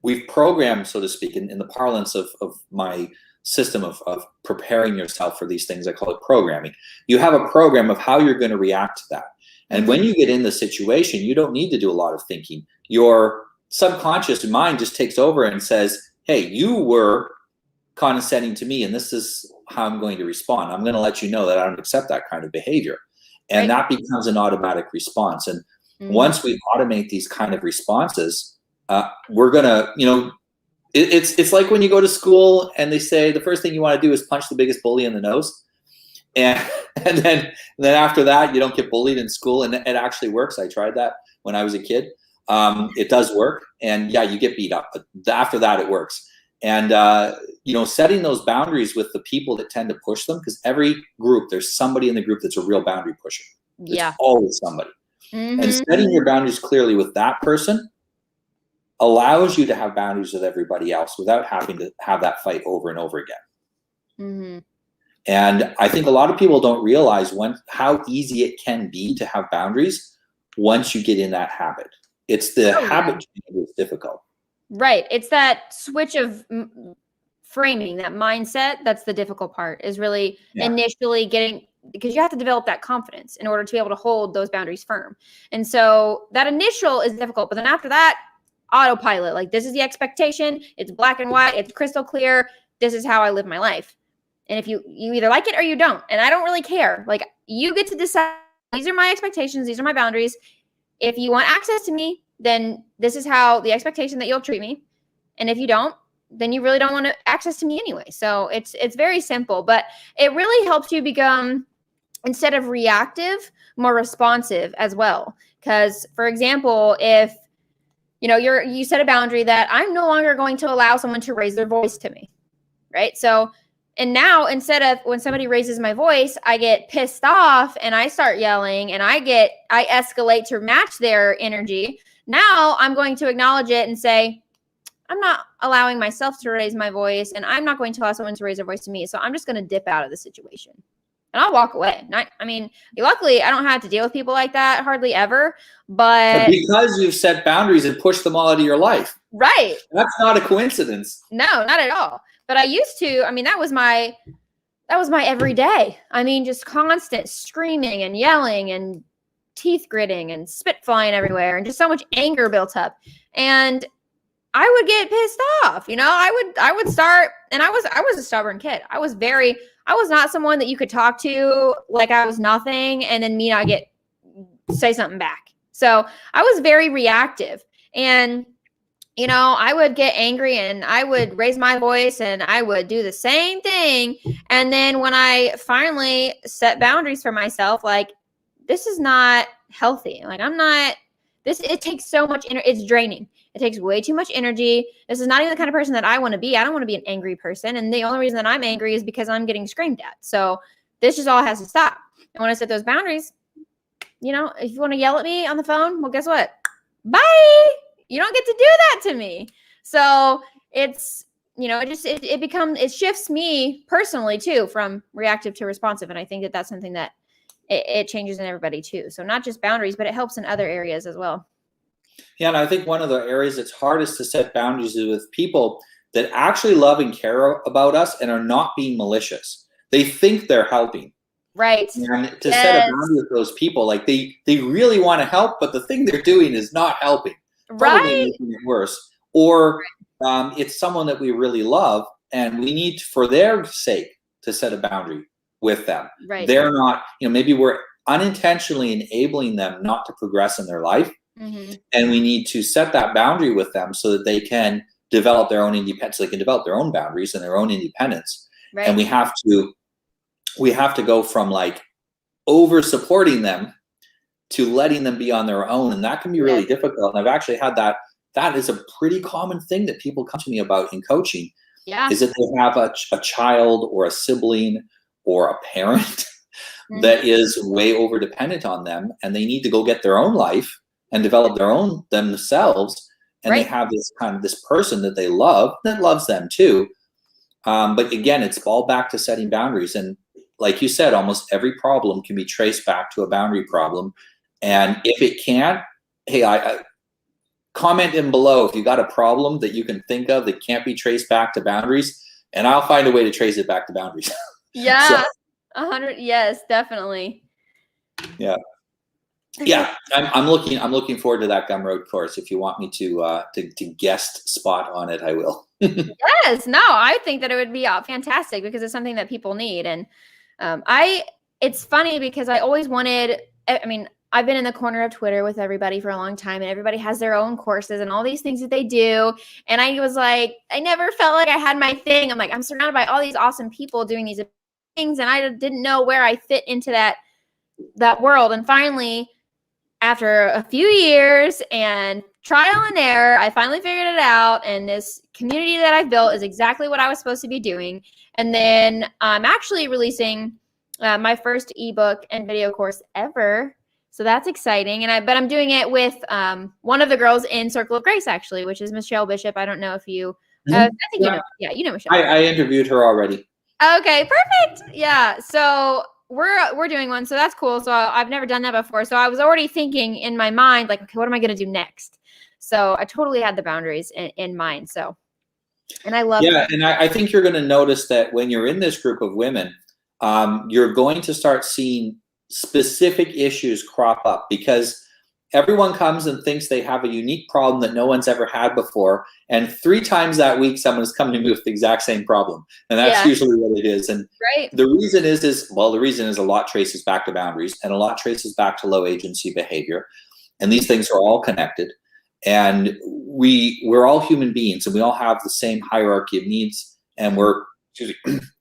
Speaker 2: We've programmed, so to speak, in the parlance of my system of preparing yourself for these things. I call it programming. You have a program of how you're going to react to that. And when you get in the situation, you don't need to do a lot of thinking. Your subconscious mind just takes over and says, hey, you were condescending to me, and this is how I'm going to respond. I'm going to let you know that I don't accept that kind of behavior. And that becomes an automatic response. And once we automate these kind of responses, we're going to, it's like when you go to school and they say the first thing you want to do is punch the biggest bully in the nose. And then after that, you don't get bullied in school. And it actually works. I tried that when I was a kid. It does work. And you get beat up. But after that, it works. And, setting those boundaries with the people that tend to push them, because every group, there's somebody in the group that's a real boundary pusher.
Speaker 3: Yeah.
Speaker 2: It's always somebody.
Speaker 3: Mm-hmm.
Speaker 2: And setting your boundaries clearly with that person allows you to have boundaries with everybody else without having to have that fight over and over again.
Speaker 3: Mm-hmm.
Speaker 2: And I think a lot of people don't realize how easy it can be to have boundaries once you get in that habit. It's the habit that's difficult.
Speaker 3: Right. It's that switch of framing, that mindset. That's the difficult part, is really initially getting, because you have to develop that confidence in order to be able to hold those boundaries firm. And so that initial is difficult. But then after that, autopilot, like, this is the expectation. It's black and white. It's crystal clear. This is how I live my life. And if you either like it or you don't, and I don't really care. Like, you get to decide, these are my expectations. These are my boundaries. If you want access to me, then this is how the expectation that you'll treat me. And if you don't, then you really don't want access to me anyway. So it's very simple, but it really helps you become, instead of reactive, more responsive as well. Because, for example, if you set a boundary that I'm no longer going to allow someone to raise their voice to me, right? So, and now, instead of when somebody raises my voice, I get pissed off and I start yelling and I escalate to match their energy. Now I'm going to acknowledge it and say, I'm not allowing myself to raise my voice, and I'm not going to allow someone to raise their voice to me. So I'm just going to dip out of the situation and I'll walk away. Luckily I don't have to deal with people like that hardly ever, but
Speaker 2: because you've set boundaries and pushed them all out of your life.
Speaker 3: Right.
Speaker 2: That's not a coincidence.
Speaker 3: No, not at all. But I used to, that was my everyday. Just constant screaming and yelling and teeth gritting and spit flying everywhere and just so much anger built up. And I would get pissed off. I would start, and I was a stubborn kid. I was not someone that you could talk to like I was nothing and then me not say something back. So I was very reactive, and I would get angry and I would raise my voice and I would do the same thing. And then when I finally set boundaries for myself, like, this is not healthy. Like, it takes so much energy. It's draining. It takes way too much energy. This is not even the kind of person that I want to be. I don't want to be an angry person. And the only reason that I'm angry is because I'm getting screamed at. So this just all has to stop. And when I set those boundaries, if you want to yell at me on the phone, well, guess what? Bye. You don't get to do that to me. So it's, it shifts me personally too, from reactive to responsive. And I think that that's something that it changes in everybody too. So not just boundaries, but it helps in other areas as well.
Speaker 2: Yeah. And I think one of the areas that's hardest to set boundaries is with people that actually love and care about us and are not being malicious. They think they're helping.
Speaker 3: Right.
Speaker 2: And to set a boundary with those people, like they really want to help, but the thing they're doing is not helping. Probably making it worse. Or it's someone that we really love and we need, for their sake, to set a boundary with them.
Speaker 3: Right.
Speaker 2: They're not, maybe we're unintentionally enabling them not to progress in their life.
Speaker 3: Mm-hmm.
Speaker 2: And we need to set that boundary with them so that they can develop their own independence. They can develop their own boundaries and their own independence. Right. And we have to go from like over supporting them to letting them be on their own. And that can be really difficult. And I've actually had that. That is a pretty common thing that people come to me about in coaching.
Speaker 3: Yeah.
Speaker 2: Is that they have a child or a sibling or a parent that is way over dependent on them, and they need to go get their own life and develop their own themselves. And they have this person that they love that loves them too. But again, it's all back to setting boundaries. And like you said, almost every problem can be traced back to a boundary problem. And if it can't, hey, I comment in below if you got a problem that you can think of that can't be traced back to boundaries, and I'll find a way to trace it back to boundaries.
Speaker 3: Yeah, 100. Yes, definitely.
Speaker 2: Yeah. I'm looking forward to that Gumroad course. If you want me to guest spot on it, I will.
Speaker 3: Yes. No, I think that it would be fantastic because it's something that people need. And it's funny because I always wanted. I've been in the corner of Twitter with everybody for a long time, and everybody has their own courses and all these things that they do. And I was like, I never felt like I had my thing. I'm like, I'm surrounded by all these awesome people doing these things, and I didn't know where I fit into that world. And finally, after a few years and trial and error. I finally figured it out, and this community that I've built is exactly what I was supposed to be doing. And then I'm actually releasing my first ebook and video course ever. So that's exciting. But I'm doing it with one of the girls in Circle of Grace, actually, which is Michelle Bishop. I don't know if you, I think you know. Yeah, you know Michelle.
Speaker 2: I interviewed her already.
Speaker 3: Okay, perfect. Yeah. So we're doing one. So that's cool. So I've never done that before. So I was already thinking in my mind, like, okay, what am I going to do next? So I totally had the boundaries in mind. So, and I love
Speaker 2: Yeah, and I think you're going to notice that when you're in this group of women, you're going to start seeing specific issues crop up because everyone comes and thinks they have a unique problem that no one's ever had before. And 3 times that week, someone is coming to me with the exact same problem. And that's usually what it is. And the reason is the reason is a lot traces back to boundaries and a lot traces back to low agency behavior. And these things are all connected. And we're all human beings and we all have the same hierarchy of needs. And we're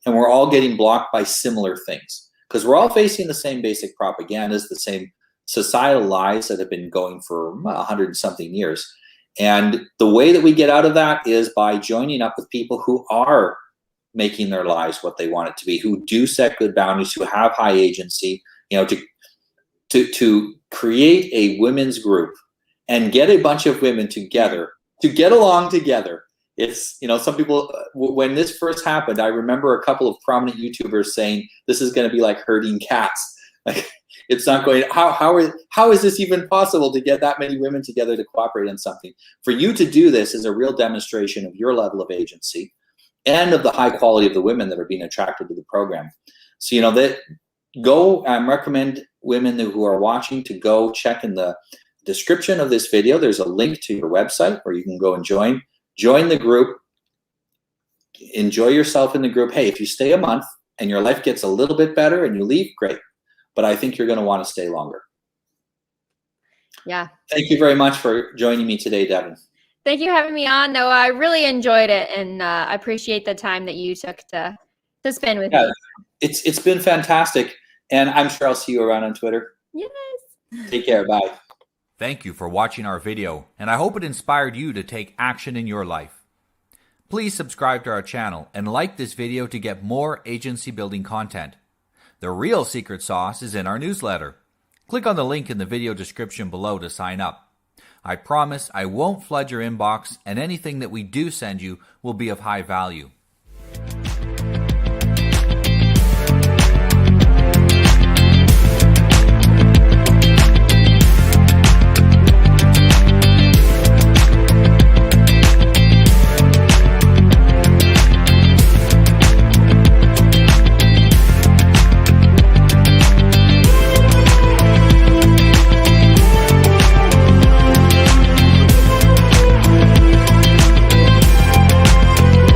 Speaker 2: all getting blocked by similar things. Because we're all facing the same basic propagandas, the same societal lies that have been going for 100-something years. And the way that we get out of that is by joining up with people who are making their lives what they want it to be, who do set good boundaries, who have high agency, to create a women's group and get a bunch of women together to get along together. It's, some people, when this first happened, I remember a couple of prominent YouTubers saying, this is going to be like herding cats. Like, it's not going, how is this even possible to get that many women together to cooperate on something? For you to do this is a real demonstration of your level of agency and of the high quality of the women that are being attracted to the program. So, recommend women who are watching to go check in the description of this video. There's a link to your website where you can go and join the group, enjoy yourself in the group. Hey, if you stay a month and your life gets a little bit better and you leave, great. But I think you're going to want to stay longer.
Speaker 3: Yeah.
Speaker 2: Thank you very much for joining me today, Devin.
Speaker 3: Thank you for having me on, Noah. I really enjoyed it, and I appreciate the time that you took to spend with me.
Speaker 2: It's been fantastic, and I'm sure I'll see you around on Twitter.
Speaker 3: Yes.
Speaker 2: Take care. Bye.
Speaker 1: Thank you for watching our video, and I hope it inspired you to take action in your life. Please subscribe to our channel and like this video to get more agency building content. The real secret sauce is in our newsletter. Click on the link in the video description below to sign up. I promise I won't flood your inbox, and anything that we do send you will be of high value.